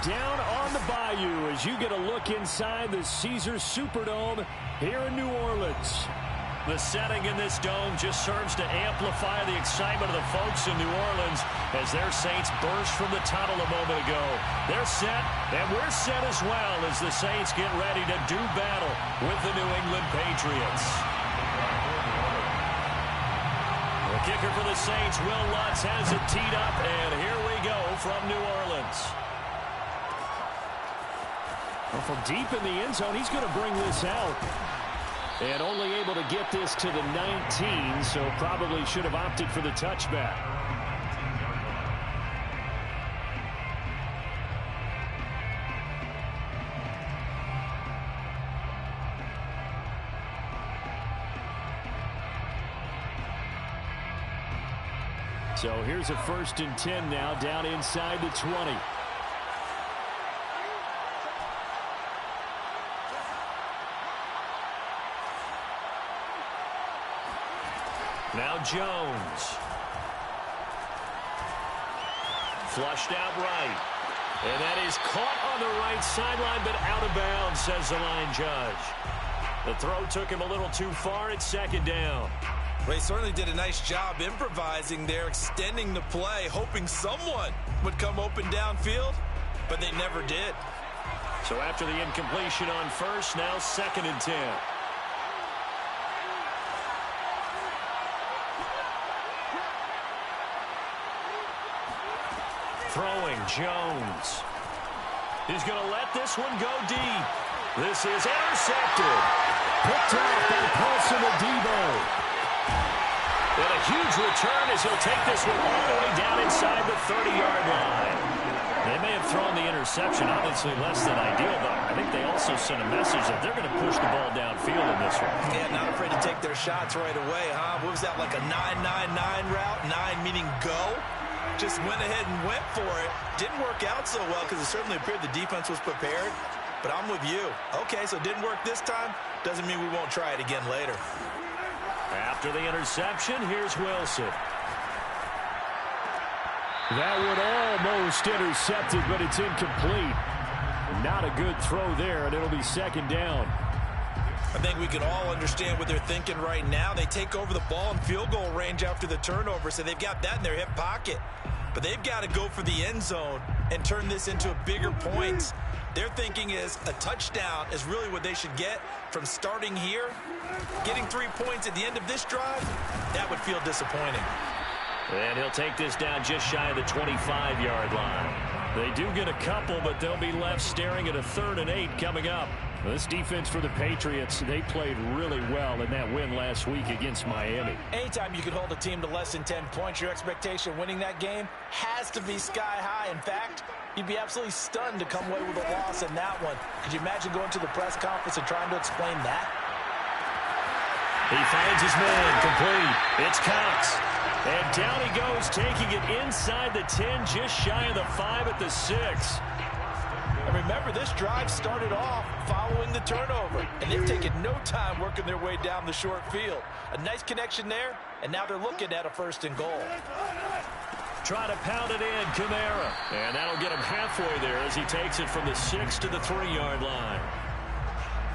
down on the Bayou as you get a look inside the Caesars Superdome here in New Orleans. The setting in this dome just serves to amplify the excitement of the folks in New Orleans as their Saints burst from the tunnel a moment ago. They're set, and we're set as well as the Saints get ready to do battle with the New England Patriots. The kicker for the Saints, Will Lutz, has it teed up, and here we go from New Orleans. Well, from deep in the end zone, he's going to bring this out. And only able to get this to the 19, so probably should have opted for the touchback. So here's a 1st and 10 now, down inside the 20. Now Jones. Flushed out right. And that is caught on the right sideline, but out of bounds, says the line judge. The throw took him a little too far at 2nd down. Well, he certainly did a nice job improvising there, extending the play, hoping someone would come open downfield, but they never did. So after the incompletion on 1st, now 2nd and 10. Throwing, Jones. He's going to let this one go deep. This is intercepted. Picked off by Paulson Adebo. And a huge return as he'll take this one all the way down inside the 30-yard line. They may have thrown the interception, obviously less than ideal, but I think they also sent a message that they're going to push the ball downfield in this one. Yeah, not afraid to take their shots right away, huh? What was that, like a 9-9-9 route? 9 meaning go? Just went ahead and went for it. Didn't work out so well because it certainly appeared the defense was prepared. But I'm with you. Okay, so it didn't work this time. Doesn't mean we won't try it again later. After the interception, here's Wilson. That one almost intercepted, but it's incomplete. Not a good throw there, and it'll be 2nd down. I think we can all understand what they're thinking right now. They take over the ball in field goal range after the turnover, so they've got that in their hip pocket. But they've got to go for the end zone and turn this into a bigger point. Their thinking is a touchdown is really what they should get from starting here. Getting 3 points at the end of this drive, that would feel disappointing. And he'll take this down just shy of the 25-yard line. They do get a couple, but they'll be left staring at a 3rd and 8 coming up. This defense for the Patriots, they played really well in that win last week against Miami. Anytime you can hold a team to less than 10 points, your expectation winning that game has to be sky high. In fact, you'd be absolutely stunned to come away with a loss in that one. Could you imagine going to the press conference and trying to explain that? He finds his man, complete. It's Cox. And down he goes, taking it inside the 10, just shy of the 5 at the 6. And remember, this drive started off following the turnover, and they've taken no time working their way down the short field. A nice connection there, and now they're looking at a 1st and goal. Try to pound it in, Kamara. And that'll get him halfway there as he takes it from the 6 to the 3-yard line.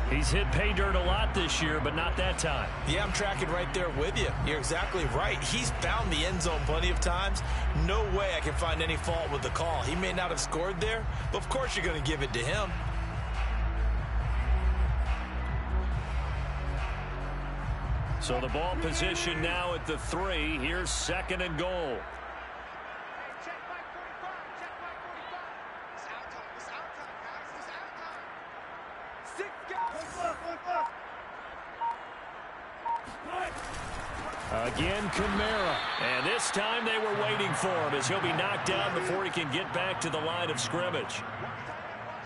He's hit pay dirt a lot this year, but not that time. Yeah, I'm tracking right there with you. You're exactly right. He's found the end zone plenty of times. No way I can find any fault with the call. He may not have scored there, but of course you're going to give it to him. So the ball position now at the 3. Here's 2nd and goal. Again, Kamara. And this time they were waiting for him as he'll be knocked down before he can get back to the line of scrimmage.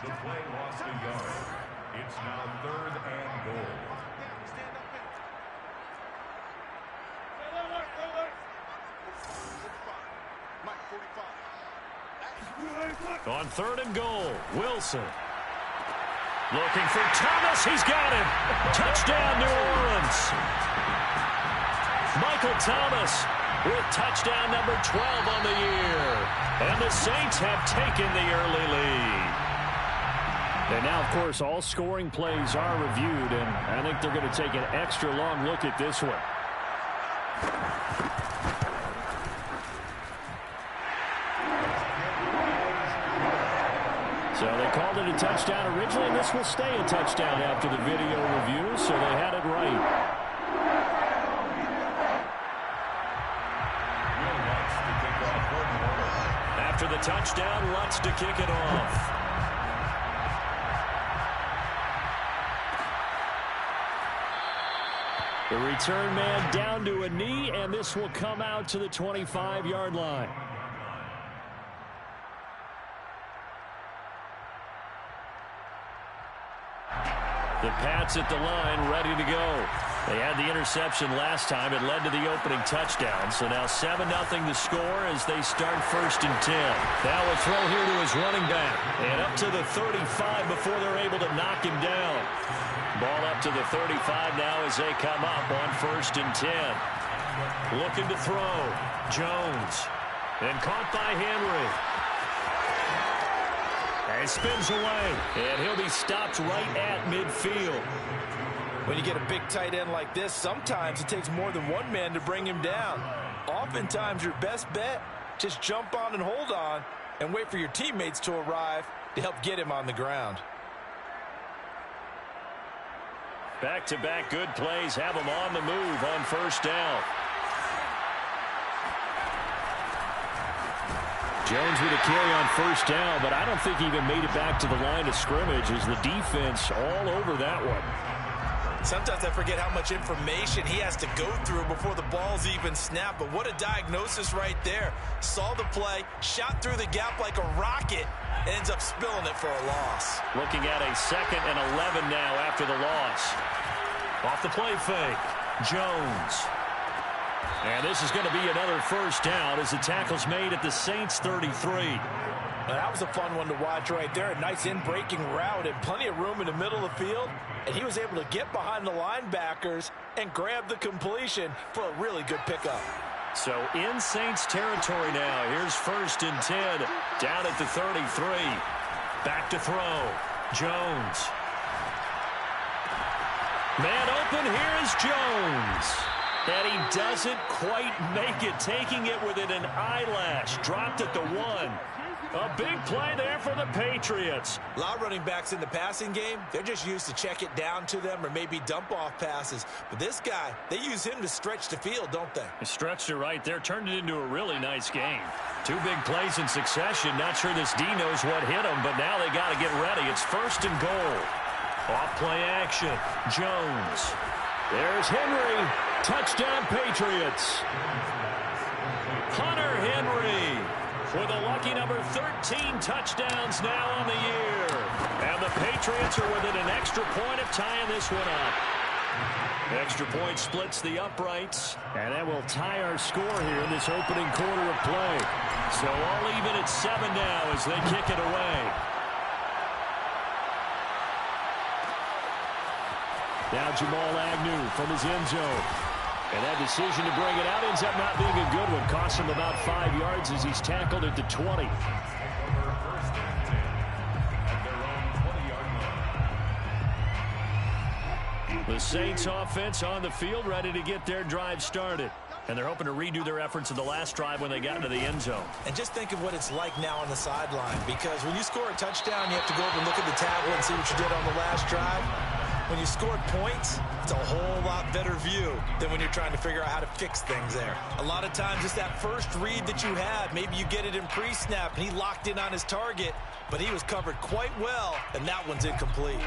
The play lost a yard. It's now 3rd and goal. On 3rd and goal, Wilson. Looking for Thomas. He's got him. Touchdown, New Orleans. Michael Thomas with touchdown number 12 on the year. And the Saints have taken the early lead. And now, of course, all scoring plays are reviewed, and I think they're going to take an extra long look at this one. So they called it a touchdown originally, and this will stay a touchdown after the video review, so they had it right. After the touchdown, Lutz to kick it off. The return man down to a knee, and this will come out to the 25-yard line. The Pats at the line, ready to go. They had the interception last time. It led to the opening touchdown. So now 7-0 the score as they start 1st and 10. Now a throw here to his running back. And up to the 35 before they're able to knock him down. Ball up to the 35 now as they come up on 1st and 10. Looking to throw. Jones. And caught by Henry. And spins away. And he'll be stopped right at midfield. When you get a big tight end like this, sometimes it takes more than one man to bring him down. Oftentimes, your best bet, just jump on and hold on and wait for your teammates to arrive to help get him on the ground. Back-to-back good plays have him on the move on 1st down. Jones with a carry on 1st down, but I don't think he even made it back to the line of scrimmage as the defense all over that one. Sometimes I forget how much information he has to go through before the ball's even snapped, but what a diagnosis right there. Saw the play, shot through the gap like a rocket, and ends up spilling it for a loss. Looking at a 2nd and 11 now after the loss. Off the play fake, Jones. And this is going to be another 1st down as the tackle's made at the Saints 33. Now, that was a fun one to watch right there. A nice in-breaking route and plenty of room in the middle of the field. And he was able to get behind the linebackers and grab the completion for a really good pickup. So in Saints territory now. Here's 1st and 10 down at the 33. Back to throw. Jones. Man open. Here is Jones. And he doesn't quite make it, taking it within an eyelash. Dropped at the 1. A big play there for the Patriots. A lot of running backs in the passing game, they're just used to check it down to them or maybe dump off passes. But this guy, they use him to stretch the field, don't they? He stretched it right there, turned it into a really nice game. 2 big plays in succession. Not sure this D knows what hit him, but now they got to get ready. It's 1st and goal. Off play action. Jones. There's Henry. Touchdown Patriots. Hunter Henry with a lucky number 13 touchdowns now on the year. And the Patriots are within an extra point of tying this one up. Extra point splits the uprights. And that will tie our score here in this opening quarter of play. So all even at 7 now as they kick it away. Now Jamal Agnew from his end zone. And that decision to bring it out ends up not being a good one. Costs him about 5 yards as he's tackled at the 20. The Saints offense on the field ready to get their drive started. And they're hoping to redo their efforts in the last drive when they got into the end zone. And just think of what it's like now on the sideline. Because when you score a touchdown, you have to go over and look at the tablet and see what you did on the last drive. When you scored points, it's a whole lot better view than when you're trying to figure out how to fix things there. A lot of times it's that first read that you had. Maybe you get it in pre-snap, and he locked in on his target, but he was covered quite well, and that one's incomplete.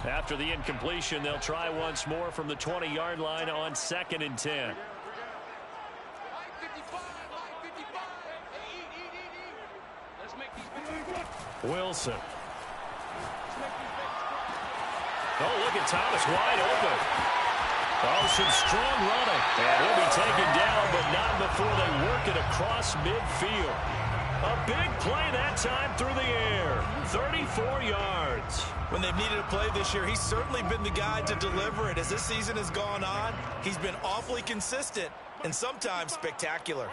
After the incompletion, they'll try once more from the 20-yard line on 2nd and 10. Wilson. Oh, look at Thomas wide open. Oh, some strong running. And he'll be taken down, but not before they work it across midfield. A big play that time through the air. 34 yards. When they've needed a play this year, he's certainly been the guy to deliver it. As this season has gone on, he's been awfully consistent, and sometimes spectacular.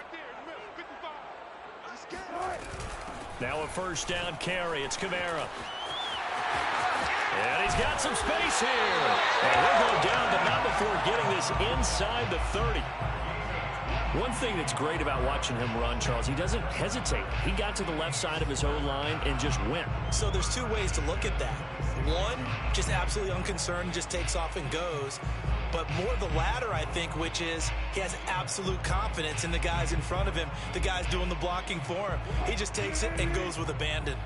Now a first down carry. It's Kamara. And he's got some space here. And he'll go down, but not before getting this inside the 30. One thing that's great about watching him run, Charles, he doesn't hesitate. He got to the left side of his O-line and just went. So there's two ways to look at that. One, just absolutely unconcerned, just takes off and goes. But more the latter, I think, which is he has absolute confidence in the guys in front of him, the guys doing the blocking for him. He just takes it and goes with abandon.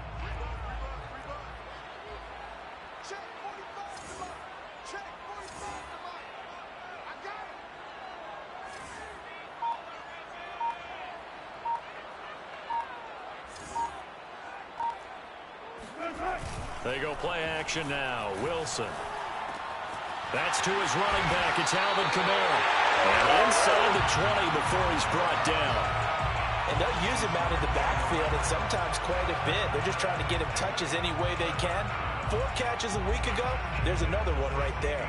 They go play action now. Wilson. That's to his running back. It's Alvin Kamara. And inside the 20 before he's brought down. And they'll use him out of the backfield, and sometimes quite a bit. They're just trying to get him touches any way they can. 4 catches a week ago. There's another one right there.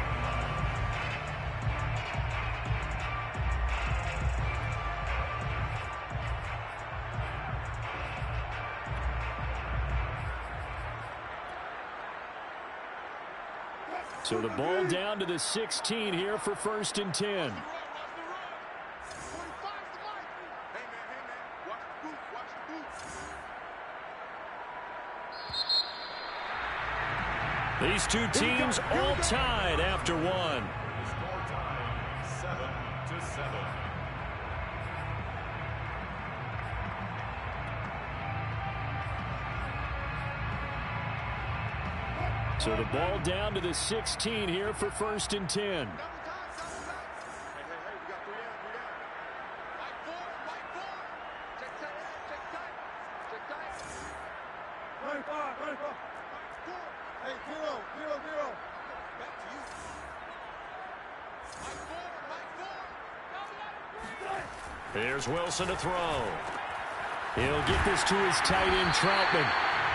So the ball down to the 16 here for 1st and 10. These two teams all tied after one. Score time 7-7. So the ball down to the 16 here for 1st and 10. Here's Wilson to throw. He'll get this to his tight end, Troutman.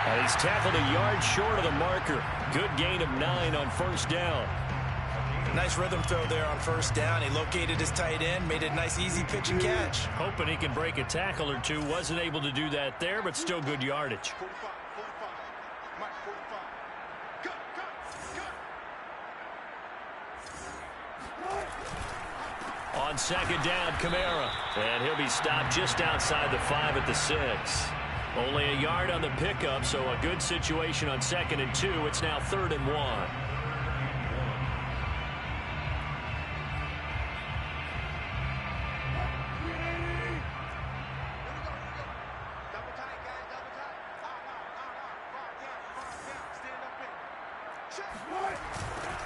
And he's tackled a yard short of the marker. Good gain of 9 on 1st down. Nice rhythm throw there on 1st down. He located his tight end, made it a nice easy pitch and catch. Hoping he can break a tackle or two. Wasn't able to do that there, but still good yardage. On 2nd down, Kamara. And he'll be stopped just outside the 5 at the 6. Only a yard on the pickup, so a good situation on 2nd and 2. It's now 3rd and 1.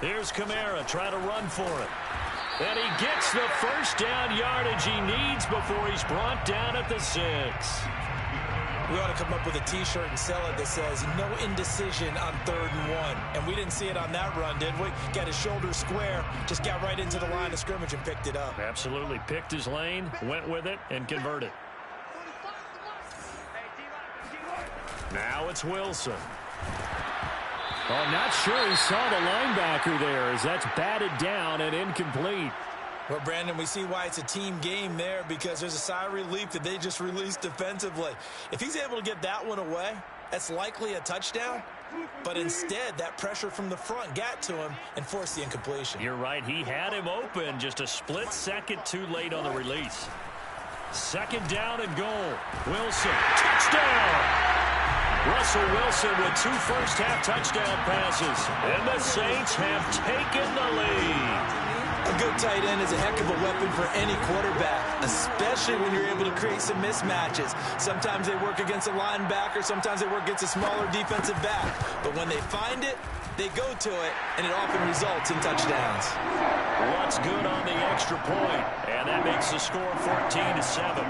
Here's Kamara, try to run for it. And he gets the 1st down yardage he needs before he's brought down at the 6. We ought to come up with a T-shirt and sell it that says, no indecision on 3rd and 1. And we didn't see it on that run, did we? Got his shoulders square, just got right into the line of scrimmage and picked it up. Absolutely. Picked his lane, went with it, and converted. Now it's Wilson. Oh, not sure he saw the linebacker there as that's batted down and incomplete. Well, Brandon, we see why it's a team game there, because there's a sigh of relief that they just released defensively. If he's able to get that one away, that's likely a touchdown. But instead, that pressure from the front got to him and forced the incompletion. You're right. He had him open, just a split second too late on the release. 2nd down and goal. Wilson, touchdown! Russell Wilson with 2 first-half touchdown passes. And the Saints have taken the lead. A good tight end is a heck of a weapon for any quarterback, especially when you're able to create some mismatches. Sometimes they work against a linebacker, sometimes they work against a smaller defensive back. But when they find it, they go to it, and it often results in touchdowns. What's good on the extra point? And that makes the score 14-7.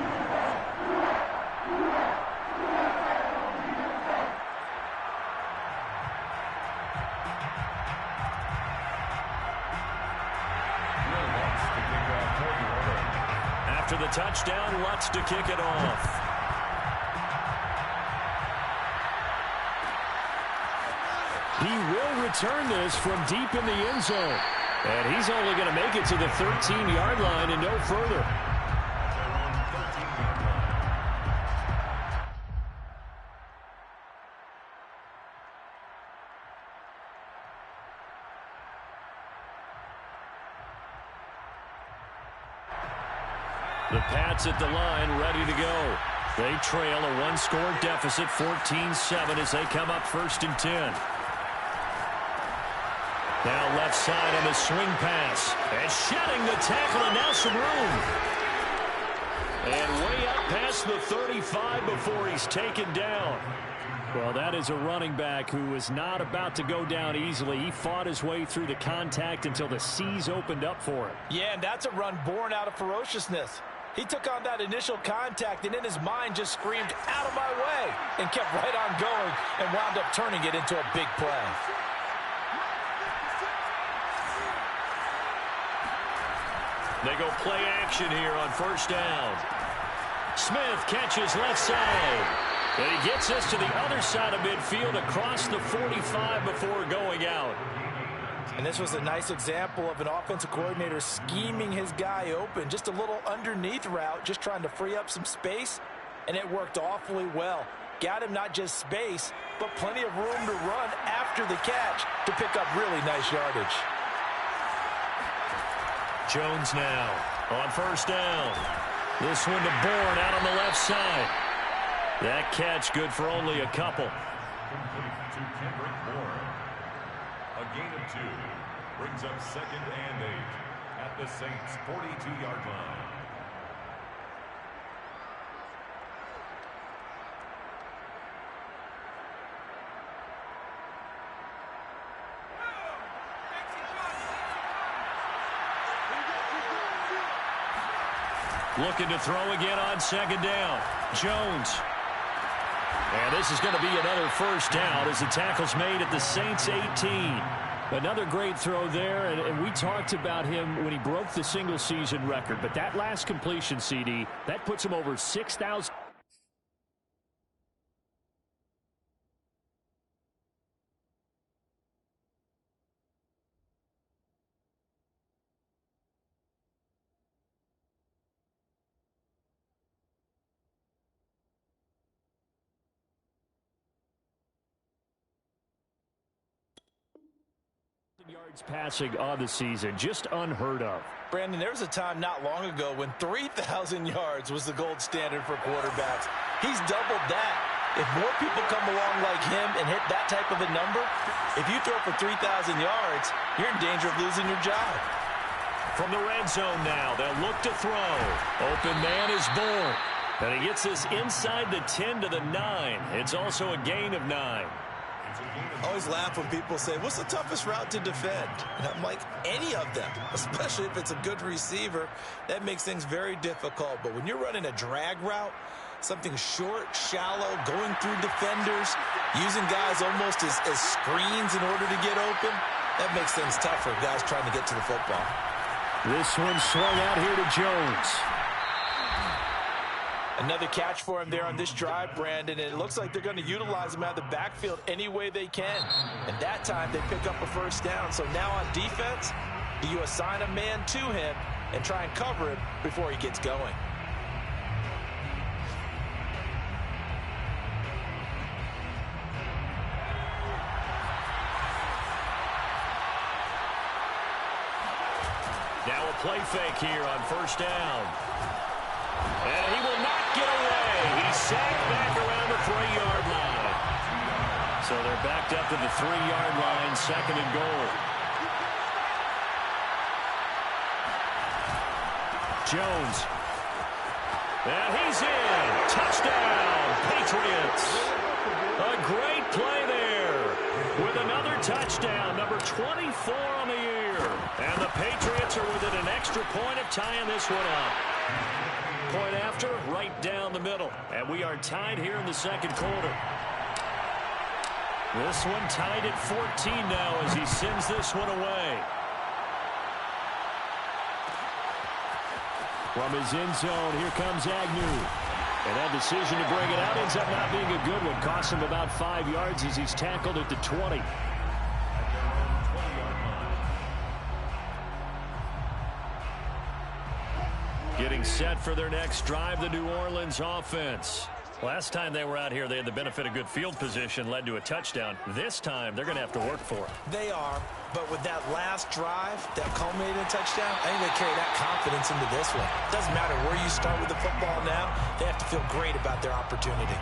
After the touchdown, Lutz to kick it off. He will return this from deep in the end zone. And he's only going to make it to the 13-yard line and no further. The Pats at the line, ready to go. They trail a one-score deficit, 14-7, as they come up 1st and 10. Now left side on the swing pass. And shedding the tackle, and now some room. And way up past the 35 before he's taken down. Well, that is a running back who is not about to go down easily. He fought his way through the contact until the seas opened up for him. Yeah, and that's a run born out of ferociousness. He took on that initial contact and in his mind just screamed, "Out of my way," and kept right on going and wound up turning it into a big play. They go play action here on 1st down. Smith catches left side. And he gets us to the other side of midfield across the 45 before going out. And this was a nice example of an offensive coordinator scheming his guy open. Just a little underneath route, just trying to free up some space. And it worked awfully well. Got him not just space, but plenty of room to run after the catch to pick up really nice yardage. Jones now on 1st down. This one to Bourne out on the left side. That catch good for only a couple. Complete to Kendrick Bourne. A gain of 2 brings up 2nd and 8 at the Saints' 42-yard line. Looking to throw again on 2nd down. Jones. And this is going to be another 1st down as the tackle's made at the Saints' 18. Another great throw there, and we talked about him when he broke the single-season record. But that last completion, CD, that puts him over 6,000. Yards passing on the season, just unheard of. Brandon, there was a time not long ago when 3,000 yards was the gold standard for quarterbacks. He's doubled that. If more people come along like him and hit that type of a number, if you throw for 3,000 yards, you're in danger of losing your job. From the red zone now, they'll look to throw. Open man is Bourne. And he gets this inside the 10 to the 9. It's also a gain of 9. I always laugh when people say, what's the toughest route to defend? And I'm like, any of them, especially if it's a good receiver. That makes things very difficult. But when you're running a drag route, something short, shallow, going through defenders, using guys almost as screens in order to get open, that makes things tougher, guys trying to get to the football. This one swung out here to Jones. Another catch for him there on this drive, Brandon, and it looks like they're going to utilize him out of the backfield any way they can. And that time they pick up a 1st down. So now on defense, do you assign a man to him and try and cover him before he gets going? Now a play fake here on 1st down. And he will not get away. He's sacked back around the 3-yard line. So they're backed up to the 3-yard line, 2nd and goal. Jones. And he's in. Touchdown, Patriots. A great play there with another touchdown, number 24 on the year. And the Patriots are within an extra point of tying this one up. Point after, right down the middle. And we are tied here in the 2nd quarter. This one tied at 14 now as he sends this one away. From his end zone, here comes Agnew. And that decision to bring it out ends up not being a good one. Costs him about 5 yards as he's tackled at the 20. Getting set for their next drive, the New Orleans offense. Last time they were out here, they had the benefit of good field position, led to a touchdown. This time, they're going to have to work for it. They are. But with that last drive, that culminated touchdown, I think they carry that confidence into this one. It doesn't matter where you start with the football now. They have to feel great about their opportunity.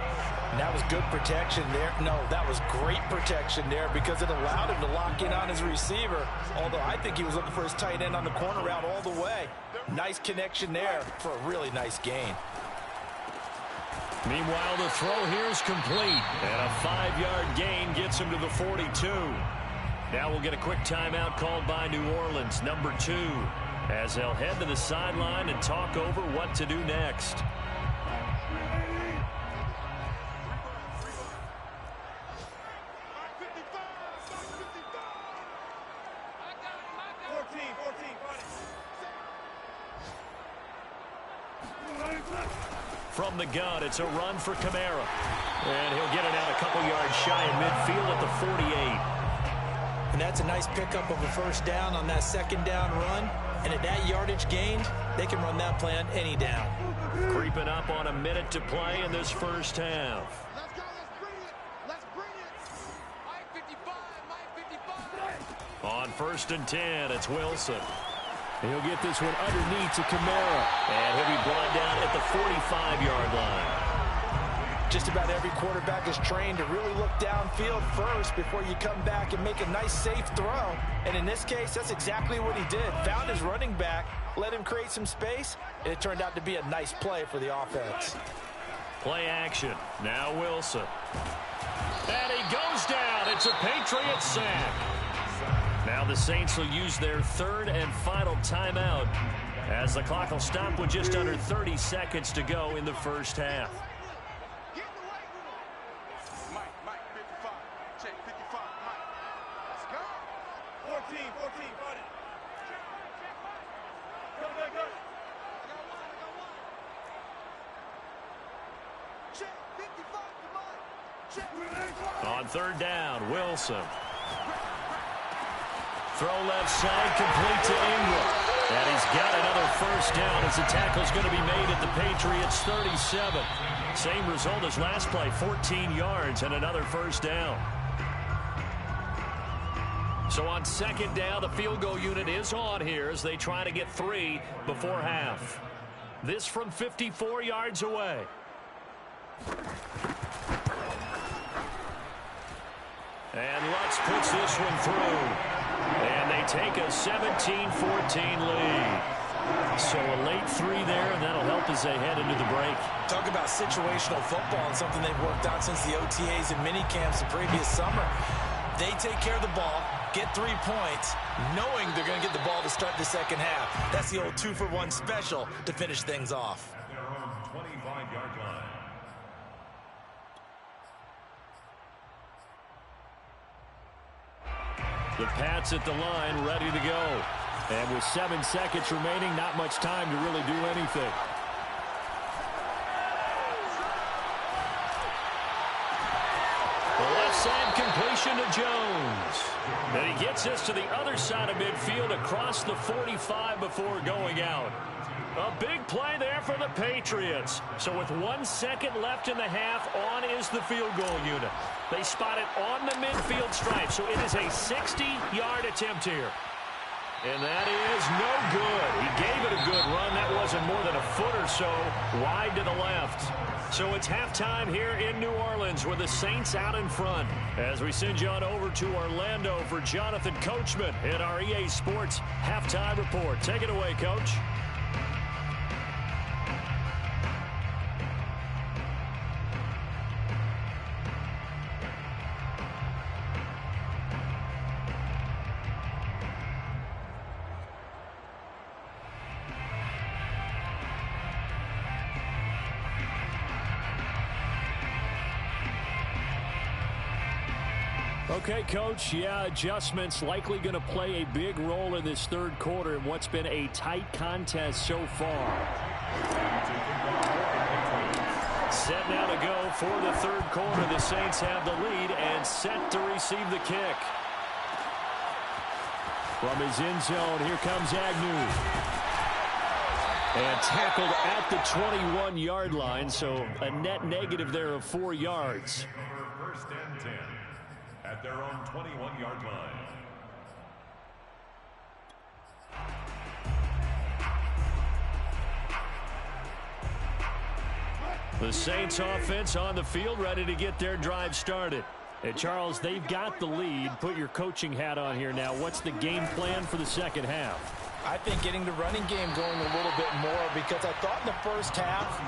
And that was good protection there. No, that was great protection there because it allowed him to lock in on his receiver. Although I think he was looking for his tight end on the corner route all the way. Nice connection there for a really nice gain. Meanwhile, the throw here is complete. And a 5-yard gain gets him to the 42. Now we'll get a quick timeout called by New Orleans, number 2, as they'll head to the sideline and talk over what to do next. From the gun, it's a run for Kamara. And he'll get it out a couple yards shy of midfield at the 48. And that's a nice pickup of a first down on that second down run. And at that yardage gained, they can run that play on any down. Creeping up on a minute to play in this first half. Let's go, let's bring it. Mike 55, Mike 55. On 1st and 10, it's Wilson. He'll get this one underneath to Kamara. And he'll be brought down at the 45-yard line. Just about every quarterback is trained to really look downfield first before you come back and make a nice, safe throw. And in this case, that's exactly what he did. Found his running back, let him create some space, and it turned out to be a nice play for the offense. Play action. Now Wilson. And he goes down. It's a Patriots sack. Now the Saints will use their 3rd and final timeout as the clock will stop with just under 30 seconds to go in the first half. On 3rd down, Wilson. Throw left side, complete to Ingram. And he's got another first down as the tackle's going to be made at the Patriots 37. Same result as last play, 14 yards and another first down. So on 2nd down, the field goal unit is on here as they try to get 3 before half. This from 54 yards away. And Lutz puts this one through. And they take a 17-14 lead. So a late 3 there, and that'll help as they head into the break. Talk about situational football and something they've worked on since the OTAs and mini camps the previous summer. They take care of the ball, get 3 points, knowing they're going to get the ball to start the second half. That's the old 2-for-1 special to finish things off. At their own 25-yard line. The Pats at the line, ready to go. And with 7 seconds remaining, not much time to really do anything. The left side completion to Jones. And he gets this to the other side of midfield across the 45 before going out. A big play there for the Patriots. So with 1 second left in the half, on is the field goal unit. They spot it on the midfield stripe, so it is a 60-yard attempt here. And that is no good. He gave it a good run. That wasn't more than a foot or so wide to the left. So it's halftime here in New Orleans with the Saints out in front. As we send you on over to Orlando for Jonathan Coachman in our EA Sports Halftime Report. Take it away, Coach. Okay, Coach, yeah, adjustments likely going to play a big role in this 3rd quarter in what's been a tight contest so far. Set now to go for the 3rd quarter. The Saints have the lead and set to receive the kick. From his end zone, here comes Agnew. And tackled at the 21-yard line, so a net negative there of 4 yards. First and 10 at their own 21-yard line. The Saints offense on the field, ready to get their drive started. Hey, Charles, they've got the lead. Put your coaching hat on here now. What's the game plan for the second half? I think getting the running game going a little bit more, because I thought in the first half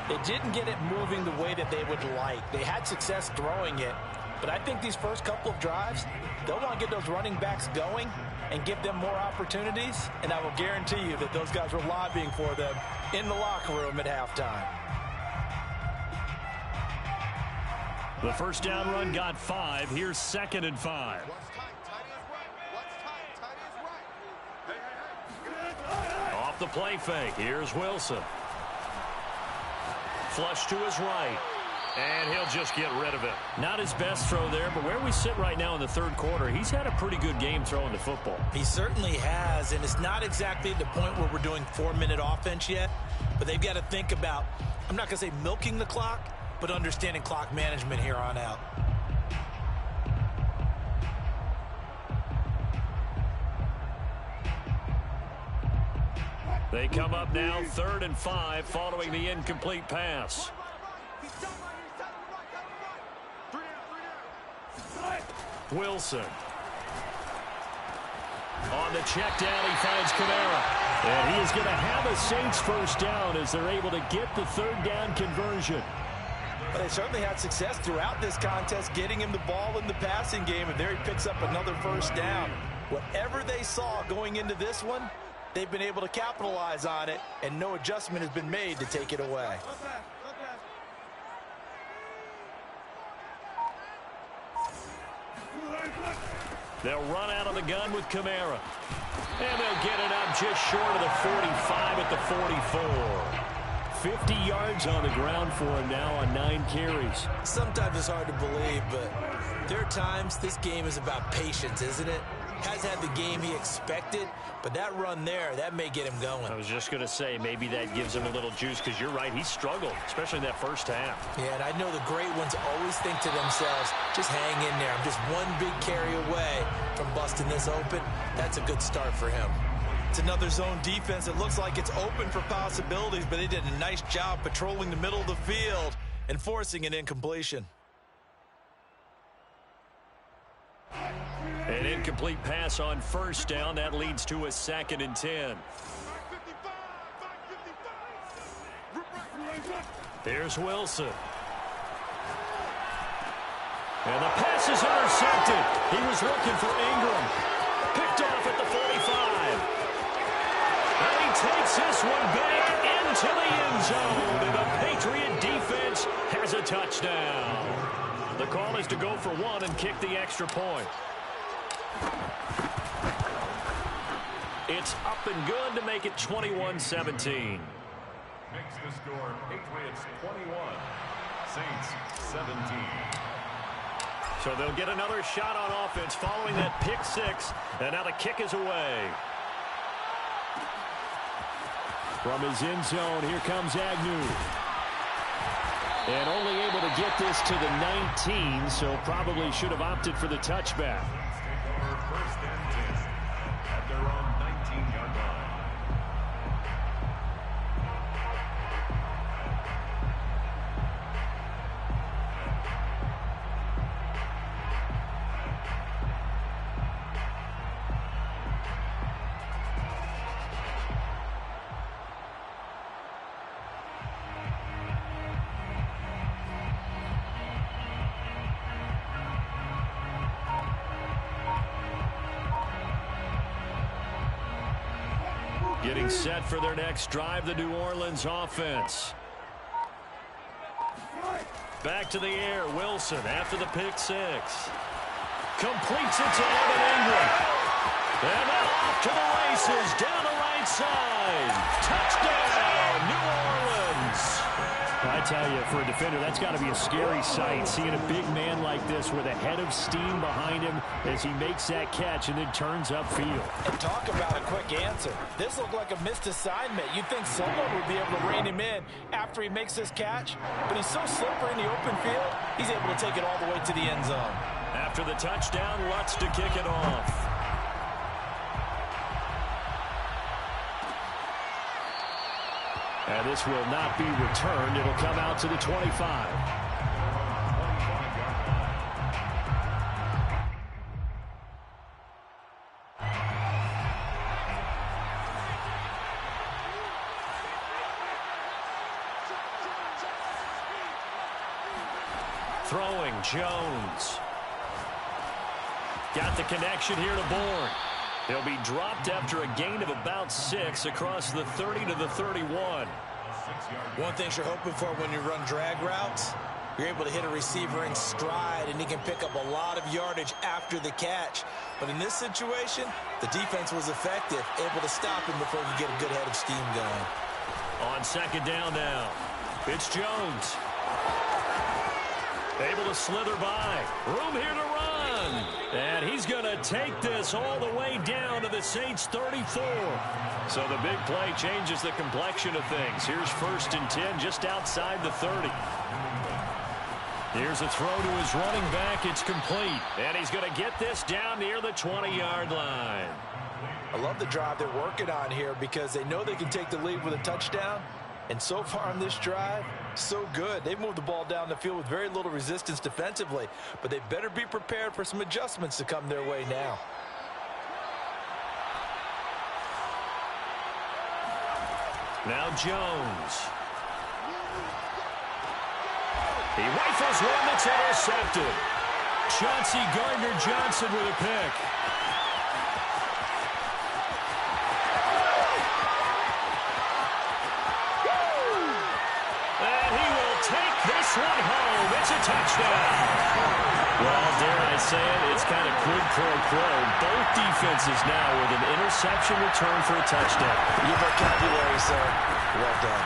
they didn't get it moving the way that they would like. They had success throwing it, but I think these first couple of drives, they'll want to get those running backs going and give them more opportunities, and I will guarantee you that those guys were lobbying for them in the locker room at halftime. The first down run got 5. Here's 2nd and 5. Off the play fake. Here's Wilson. Flush to his right. And he'll just get rid of it. Not his best throw there, but where we sit right now in the third quarter, he's had a pretty good game throwing the football. He certainly has, and it's not exactly at the point where we're doing 4-minute offense yet, but they've got to think about, I'm not going to say milking the clock, but understanding clock management here on out. They come up now 3rd and 5 following the incomplete pass. Wilson. On the check down, he finds Kamara. And he is going to have a Saints first down as they're able to get the 3rd down conversion. But they certainly had success throughout this contest getting him the ball in the passing game, and there he picks up another first down. Whatever they saw going into this one, they've been able to capitalize on it, and no adjustment has been made to take it away. They'll run out of the gun with Kamara. And they'll get it up just short of the 45 at the 44. 50 yards on the ground for him now on 9 carries. Sometimes it's hard to believe, but there are times this game is about patience, isn't it? Has had the game he expected, but that run there, that may get him going. I was just going to say, maybe that gives him a little juice, because you're right, he struggled, especially in that first half. Yeah, and I know the great ones always think to themselves, just hang in there. I'm just one big carry away from busting this open. That's a good start for him. It's another zone defense. It looks like it's open for possibilities, but they did a nice job patrolling the middle of the field and forcing an incompletion. An incomplete pass on first down. That leads to a 2nd and 10. Here's Wilson. And the pass is intercepted. He was looking for Ingram. Picked off at the 45. And he takes this one back into the end zone. And the Patriot defense has a touchdown. The call is to go for 1 and kick the extra point. It's up and good to make it 21-17. Makes the score Patriots 21, Saints 17. So they'll get another shot on offense following that pick 6. And now the kick is away. From his end zone, here comes Agnew. And only able to get this to the 19, so probably should have opted for the touchback. First and 10 at their own 19-yard line. Getting set for their next drive, the New Orleans offense. Back to the air, Wilson after the pick 6. Completes it to Evan Ingram. And then off to the races, down the right side. Touchdown, New Orleans. I tell you, for a defender, that's got to be a scary sight, seeing a big man like this with a head of steam behind him as he makes that catch and then turns upfield. And talk about a quick answer. This looked like a missed assignment. You'd think someone would be able to rein him in after he makes this catch, but he's so slippery in the open field, he's able to take it all the way to the end zone. After the touchdown, Lutz to kick it off. And this will not be returned. It'll come out to the 25. Throwing, Jones. Got the connection here to Bourne. He'll be dropped after a gain of about 6 across the 30 to the 31. One thing you're hoping for when you run drag routes, you're able to hit a receiver in stride, and he can pick up a lot of yardage after the catch. But in this situation, the defense was effective, able to stop him before he could get a good head of steam going. On second down now, it's Jones. Able to slither by. Room here to run. And he's going to take this all the way down to the Saints 34. So the big play changes the complexion of things. Here's 1st and 10 just outside the 30. Here's a throw to his running back. It's complete. And he's going to get this down near the 20-yard line. I love the drive they're working on here because they know they can take the lead with a touchdown. And so far on this drive, so good. They've moved the ball down the field with very little resistance defensively, but they better be prepared for some adjustments to come their way now. Now Jones. He rifles one that's intercepted. Chauncey Gardner-Johnson with a pick. This one home. It's a touchdown. Well, dare I say it, it's kind of quid pro quo. Both defenses now with an interception return for a touchdown. Your vocabulary, sir. Well done.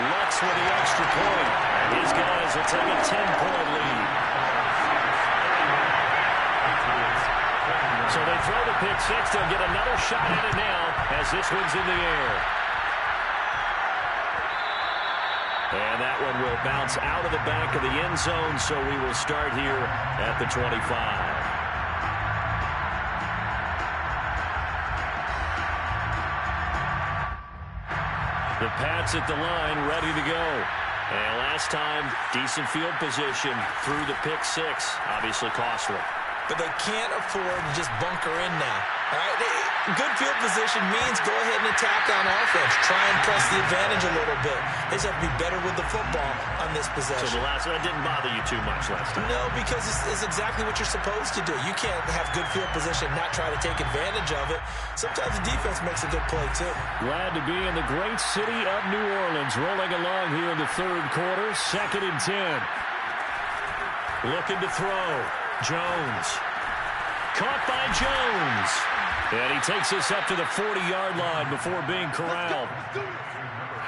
Lux with the extra point. And these guys will take a 10-point lead. So they throw the pick six. They'll get another shot at it now as this one's in the air. And that one will bounce out of the back of the end zone, so we will start here at the 25. The Pats at the line, ready to go. And last time, decent field position through the pick six, obviously costly. But they can't afford to just bunker in now. All right? Good field position means go ahead and attack on offense. Try and press the advantage a little bit. They just have to be better with the football on this possession. So that didn't bother you too much last time? No, because it's exactly what you're supposed to do. You can't have good field position and not try to take advantage of it. Sometimes the defense makes a good play, too. Glad to be in the great city of New Orleans. Rolling along here in the third quarter. 2nd and 10. Looking to throw. Jones. Caught by Jones. And he takes us up to the 40-yard line before being corralled.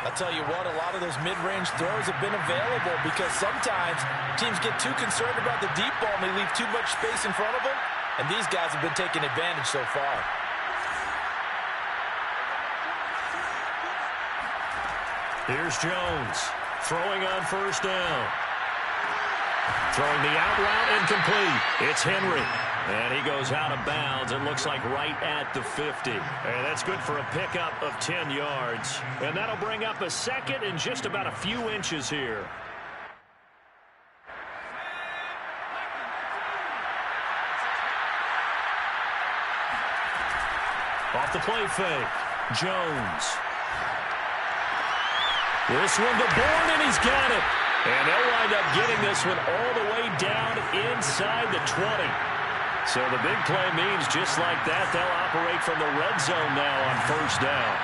I'll tell you what, a lot of those mid-range throws have been available because sometimes teams get too concerned about the deep ball and they leave too much space in front of them. And these guys have been taking advantage so far. Here's Jones. Throwing on 1st down. Throwing the out route incomplete. It's Henry. And he goes out of bounds. It looks like right at the 50. And that's good for a pickup of 10 yards. And that'll bring up a 2nd and just about a few inches here. Off the play fake. Jones. This one to Bourne, and he's got it. And they'll wind up getting this one all the way down inside the 20. So the big play means just like that, they'll operate from the red zone now on 1st down.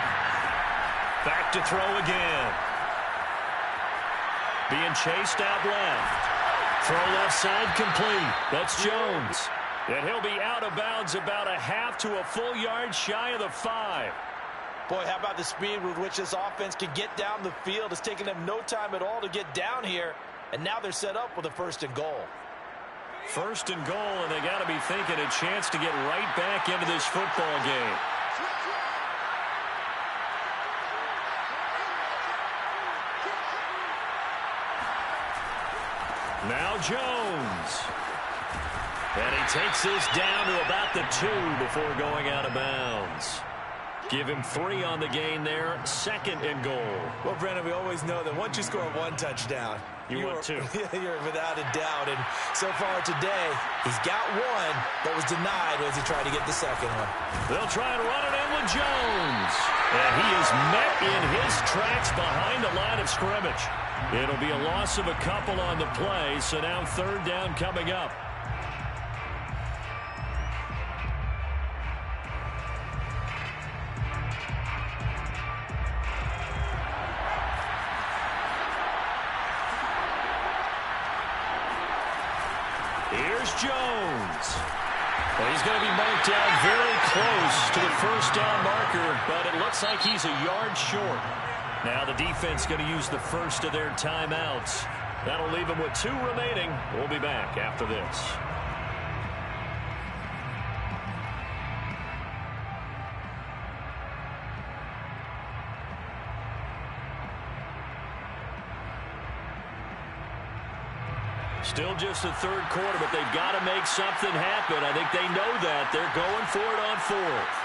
Back to throw again. Being chased out left. Throw left side complete. That's Jones. And he'll be out of bounds about a half to a full yard shy of the 5. Boy, how about the speed with which this offense can get down the field? It's taken them no time at all to get down here. And now they're set up with a 1st and goal. 1st and goal, and they got to be thinking a chance to get right back into this football game. Now Jones. And he takes this down to about the 2 before going out of bounds. Give him 3 on the gain there. 2nd and goal. Well, Brandon, we always know that once you score 1 touchdown, you want 2. You're without a doubt. And so far today, he's got 1, but was denied as he tried to get the 2nd one. They'll try and run it in with Jones. And he is met in his tracks behind the line of scrimmage. It'll be a loss of a couple on the play, so now 3rd down coming up. Here's Jones. Well, he's going to be marked down very close to the 1st down marker, but it looks like he's a yard short. Now the defense going to use the first of their timeouts. That'll leave them with 2 remaining. We'll be back after this. Still just the 3rd quarter, but they've got to make something happen. I think they know that. They're going for it on 4th.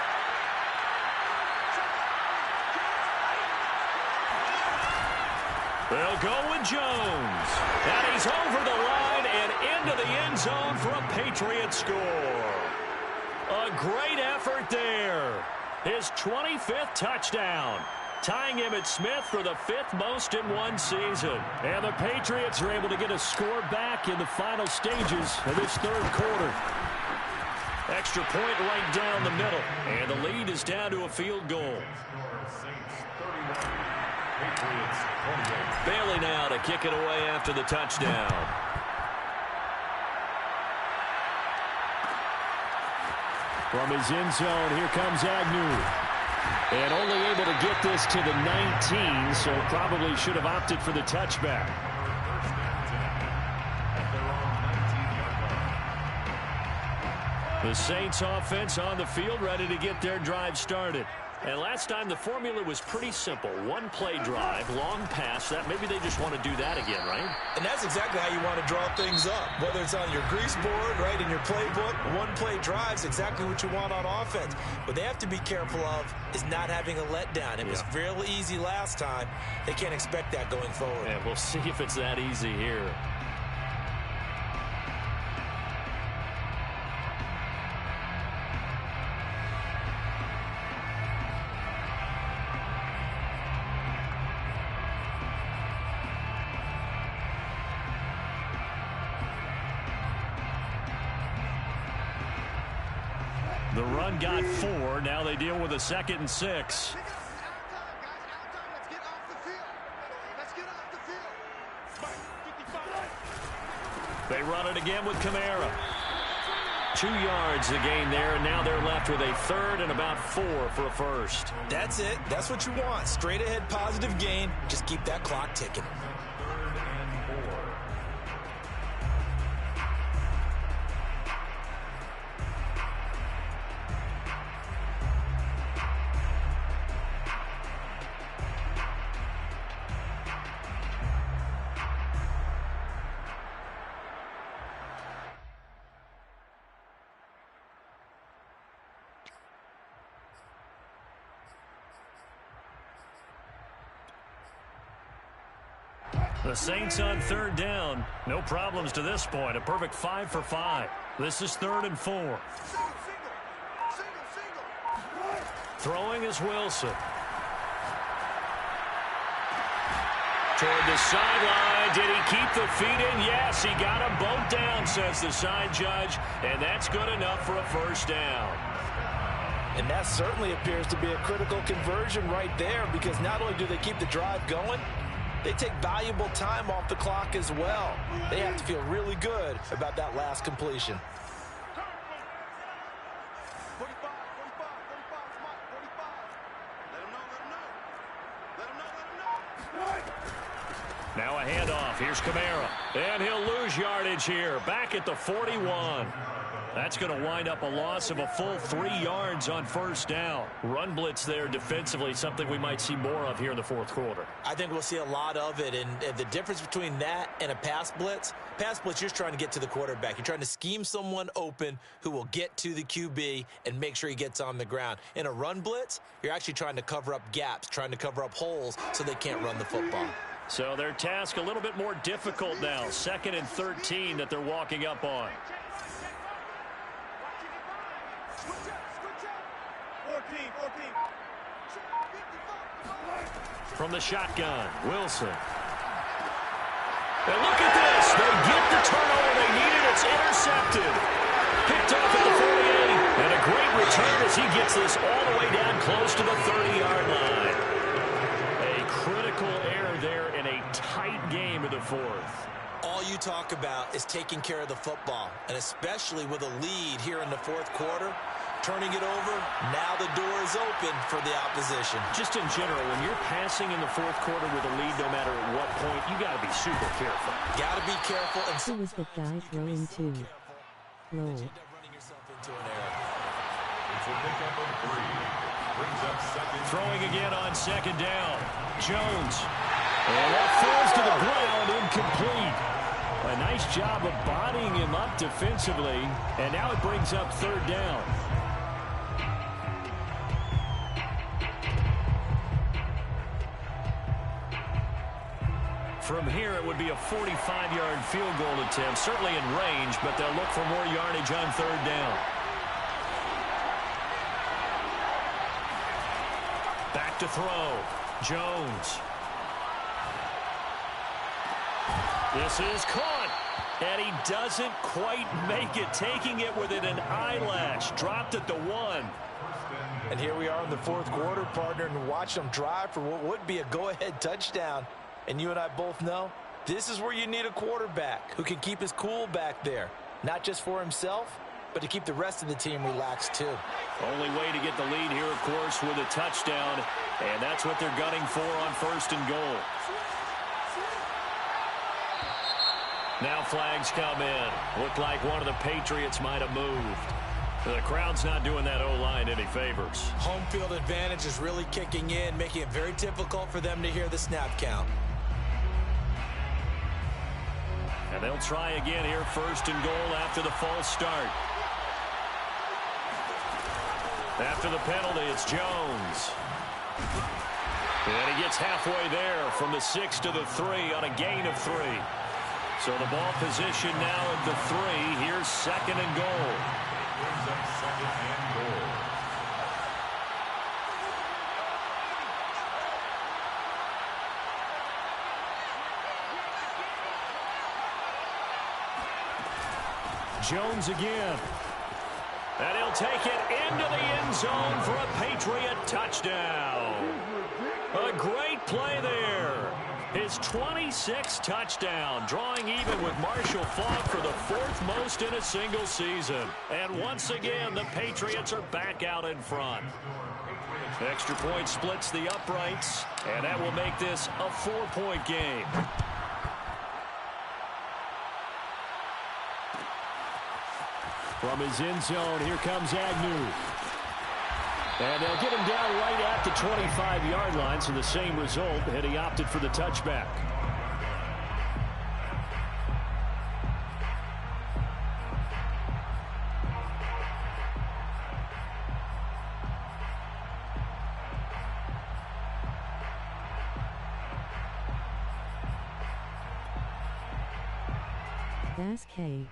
They'll go with Jones. And he's over the line and into the end zone for a Patriot score. A great effort there. His 25th touchdown. Tying him at Smith for the 5th most in one season. And the Patriots are able to get a score back in the final stages of this 3rd quarter. Extra point right down the middle. And the lead is down to a field goal. Bailey now to kick it away after the touchdown. From his end zone, here comes Agnew. And only able to get this to the 19, so probably should have opted for the touchback. The Saints offense on the field, ready to get their drive started. And last time the formula was pretty simple. 1 play drive, long pass. That maybe they just want to do that again, right? And that's exactly how you want to draw things up. Whether it's on your grease board, right, in your playbook, 1 play drive is exactly what you want on offense. What they have to be careful of is not having a letdown. It was real easy last time. They can't expect that going forward. And we'll see if it's that easy here. The run got 4. Now they deal with a 2nd and 6. They run it again with Kamara. 2 yards the gain there, and now they're left with a 3rd and about 4 for a 1st. That's it. That's what you want. Straight ahead positive gain. Just keep that clock ticking. The Saints on 3rd down. No problems to this point. A perfect 5 for 5. This is 3rd and 4. Throwing is Wilson. Toward the sideline. Did he keep the feet in? Yes, he got them both down, says the side judge. And that's good enough for a 1st down. And that certainly appears to be a critical conversion right there, because not only do they keep the drive going, they take valuable time off the clock as well. They have to feel really good about that last completion. Now a handoff. Here's Kamara. And he'll lose yardage here. Back at the 41. That's going to wind up a loss of a full 3 yards on first down. Run blitz there defensively, something we might see more of here in the fourth quarter. I think we'll see a lot of it, and the difference between that and a pass blitz, you're just trying to get to the quarterback. You're trying to scheme someone open who will get to the QB and make sure he gets on the ground. In a run blitz, you're actually trying to cover up gaps, trying to cover up holes so they can't run the football. So their task a little bit more difficult now. 2nd and 13 that they're walking up on. From the shotgun, Wilson. And look at this. They get the turnover they needed. It's intercepted. Picked off at the 48. And a great return as he gets this all the way down close to the 30-yard line. A critical error there in a tight game in the fourth. All you talk about is taking care of the football, and especially with a lead here in the fourth quarter. Turning it over, now the door is open for the opposition. Just in general, when you're passing in the fourth quarter with a lead, no matter at what point, you got to be super careful. Got to be careful. And who was the guy throwing to? Low. Throwing again on 2nd down. Jones. And that falls to the ground, incomplete. A nice job of bodying him up defensively, and now it brings up 3rd down. From here, it would be a 45-yard field goal attempt, certainly in range, but they'll look for more yardage on 3rd down. Back to throw. Jones. This is caught, and he doesn't quite make it, taking it within an eyelash. Dropped at the 1. And here we are in the fourth quarter, partner, and watch them drive for what would be a go-ahead touchdown. And you and I both know this is where you need a quarterback who can keep his cool back there, not just for himself, but to keep the rest of the team relaxed too. Only way to get the lead here, of course, with a touchdown, and that's what they're gunning for on 1st and goal. Now flags come in. Looked like one of the Patriots might have moved. The crowd's not doing that O-line any favors. Home field advantage is really kicking in, making it very difficult for them to hear the snap count. And they'll try again here, 1st and goal after the false start. After the penalty, it's Jones. And he gets halfway there from the 6 to the 3 on a gain of 3. So the ball position now at the 3. Here's 2nd and goal. Brings up 2nd and goal. Jones again. And he'll take it into the end zone for a Patriot touchdown. A great play there. His 26th touchdown, drawing even with Marshall Faulk for the 4th most in a single season. And once again, the Patriots are back out in front. Extra point splits the uprights, and that will make this a 4-point game. From his end zone, here comes Agnew. And they'll get him down right at the 25-yard line, so the same result, and he opted for the touchback. That's K.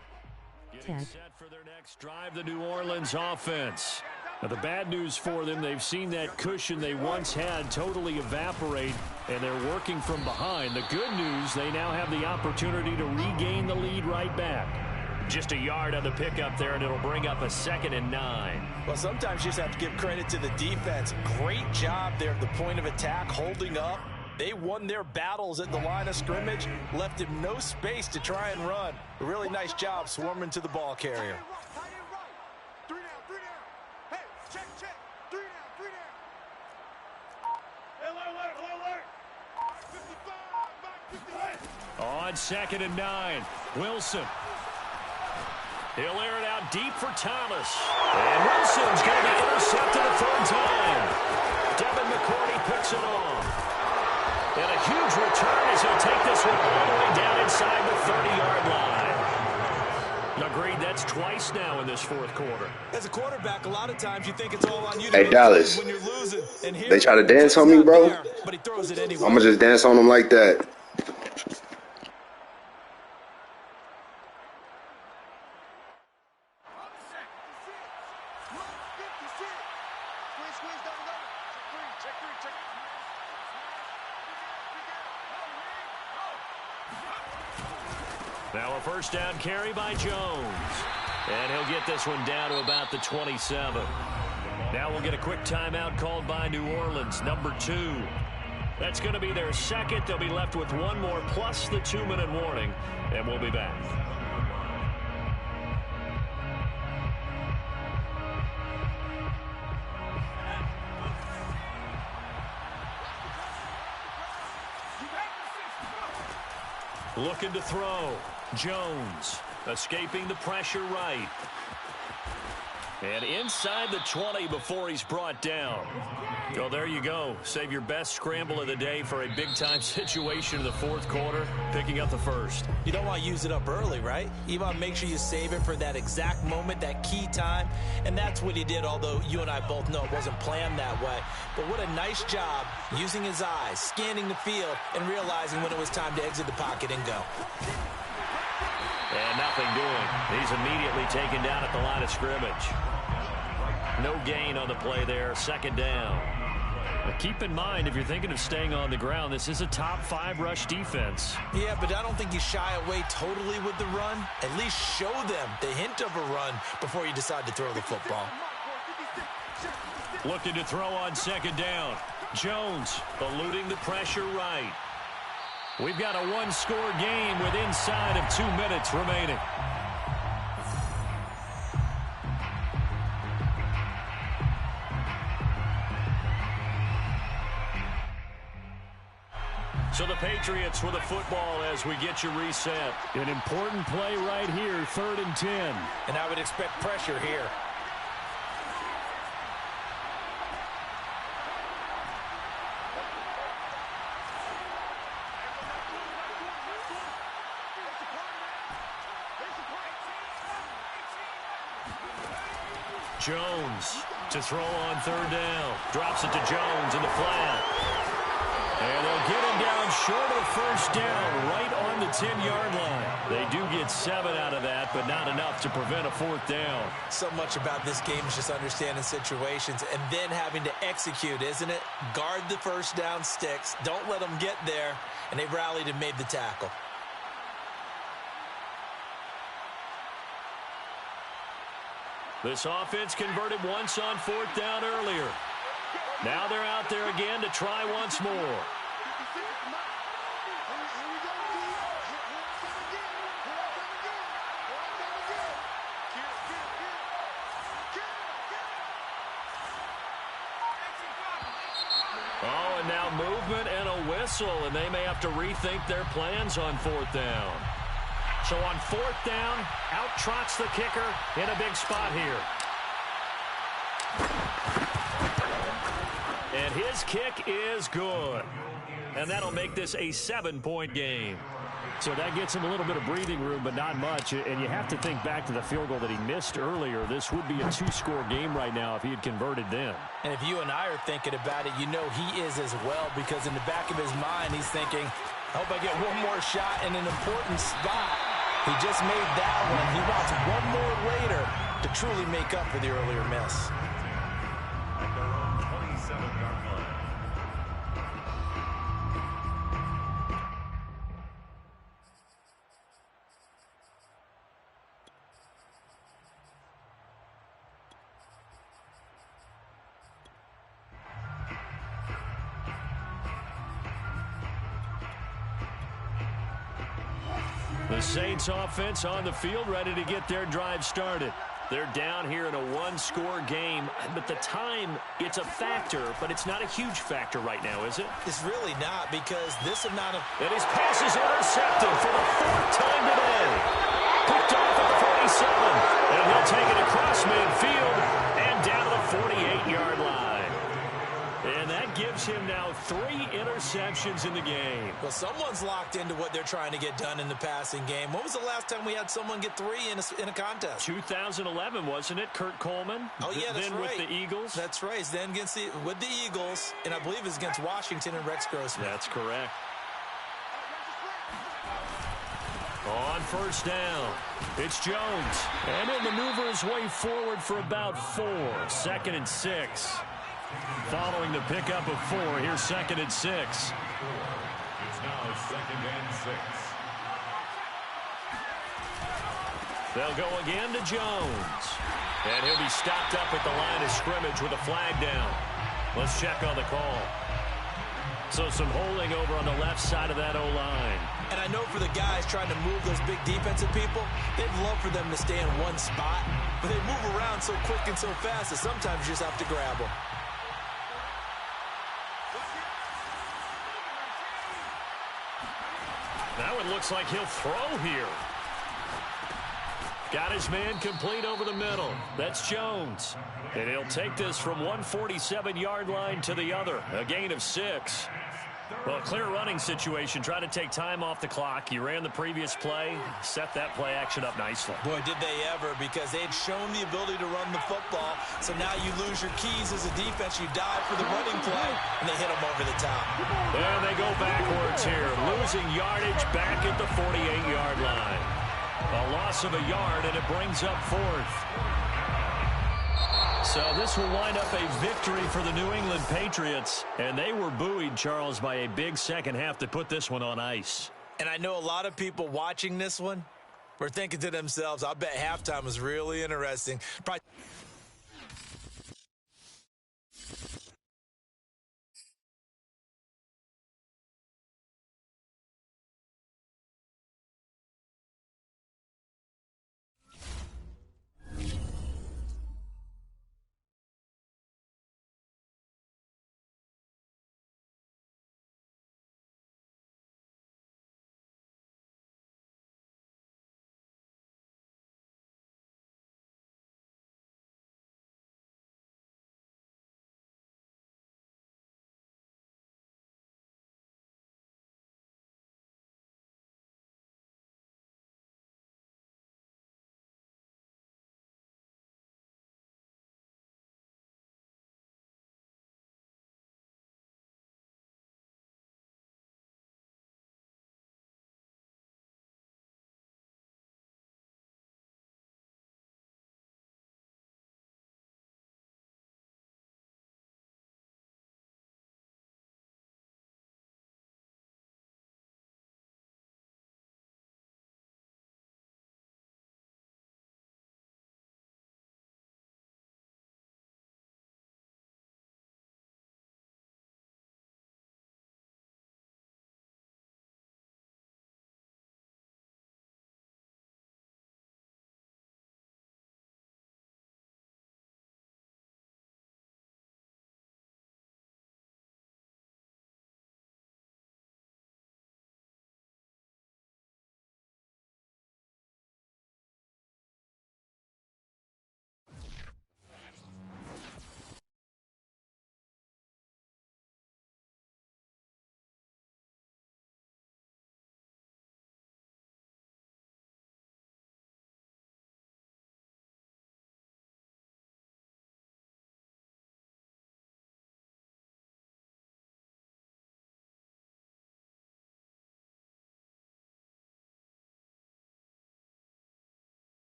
Getting set for their next drive, the New Orleans offense. Now, the bad news for them, they've seen that cushion they once had totally evaporate, and they're working from behind. The good news, they now have the opportunity to regain the lead right back. Just a yard on the pickup there, and it'll bring up a 2nd and 9. Well, sometimes you just have to give credit to the defense. Great job there at the point of attack, holding up. They won their battles at the line of scrimmage, left him no space to try and run. A really nice job swarming to the ball carrier. On 2nd and 9, Wilson. He'll air it out deep for Thomas. And Wilson's going to be intercepted a third time. Devin McCourty picks it off. And a huge return as he'll take this one all the way down inside the 30-yard line. Agreed, that's twice now in this fourth quarter. As a quarterback, a lot of times you think it's all on you. Hey, Dallas, when you're losing. And here, they try to dance on me, bro. There, but he throws it anyway. I'm going to just dance on them like that. Now a first down carry by Jones. And he'll get this one down to about the 27. Now we'll get a quick timeout called by New Orleans, number 2. That's going to be their second. They'll be left with one more plus the 2-minute warning, and we'll be back. Looking to throw. Jones escaping the pressure right. And inside the 20 before he's brought down. Well, there you go. Save your best scramble of the day for a big-time situation in the fourth quarter, picking up the first. You don't want to use it up early, right? You want to make sure you save it for that exact moment, that key time. And that's what he did, although you and I both know it wasn't planned that way. But what a nice job using his eyes, scanning the field, and realizing when it was time to exit the pocket and go. And nothing doing. He's immediately taken down at the line of scrimmage. No gain on the play there. Second down. But keep in mind, if you're thinking of staying on the ground, this is a top 5 rush defense. Yeah, but I don't think you shy away totally with the run. At least show them the hint of a run before you decide to throw the football. Looking to throw on second down. Jones eluding the pressure right. We've got a one-score game with inside of 2 minutes remaining. So the Patriots with the football as we get you reset. An important play right here, 3rd and 10. And I would expect pressure here. Jones to throw on 3rd down. Drops it to Jones in the flat. And they'll get him down short of first down, right on the 10-yard line. They do get 7 out of that, but not enough to prevent a 4th down. So much about this game is just understanding situations and then having to execute, isn't it? Guard the first down sticks. Don't let them get there. And they rallied and made the tackle. This offense converted once on 4th down earlier. Now they're out there again to try once more. Oh, and now movement and a whistle, and they may have to rethink their plans on 4th down. So on 4th down, out trots the kicker in a big spot here. And his kick is good. And that'll make this a 7-point game. So that gets him a little bit of breathing room, but not much. And you have to think back to the field goal that he missed earlier. This would be a 2-score game right now if he had converted then. And if you and I are thinking about it, you know he is as well, because in the back of his mind, he's thinking, I hope I get one more shot in an important spot. He just made that one. He wants one more later to truly make up for the earlier miss. The Saints offense on the field, ready to get their drive started. They're down here in a 1-score game, but the time, it's a factor, but it's not a huge factor right now, is it? It's really not, because this amount of... And his pass is intercepted for the 4th time today. Picked off at the and he'll take it across midfield and down to the 48-yard line. And that gives him now 3 interceptions in the game. Well, someone's locked into what they're trying to get done in the passing game. When was the last time we had someone get 3 in a contest? 2011, wasn't it? Kurt Coleman? Oh, yeah, that's then right. With the Eagles? That's right. Then with the Eagles, and I believe it's against Washington and Rex Grossman. That's correct. On first down, it's Jones. And he'll maneuver his way forward for about 4. 2nd and 6. Following the pickup of 4, here's 2nd and 6. It's now 2nd and 6. They'll go again to Jones. And he'll be stopped up at the line of scrimmage with a flag down. Let's check on the call. So some holding over on the left side of that O-line. And I know for the guys trying to move those big defensive people, they'd love for them to stay in one spot. But they move around so quick and so fast that sometimes you just have to grab them. Now it looks like he'll throw here. Got his man complete over the middle. That's Jones. And he'll take this from 147-yard line to the other. A gain of 6. Well, clear running situation. Try to take time off the clock. You ran the previous play. Set that play action up nicely. Boy, did they ever, because they'd shown the ability to run the football. So now you lose your keys as a defense. You dive for the running play, and they hit them over the top. And they go backwards here. Losing yardage back at the 48-yard line. A loss of a yard, and it brings up 4th. So this will wind up a victory for the New England Patriots. And they were buoyed, Charles, by a big second half to put this one on ice. And I know a lot of people watching this one were thinking to themselves, I bet halftime was really interesting. Probably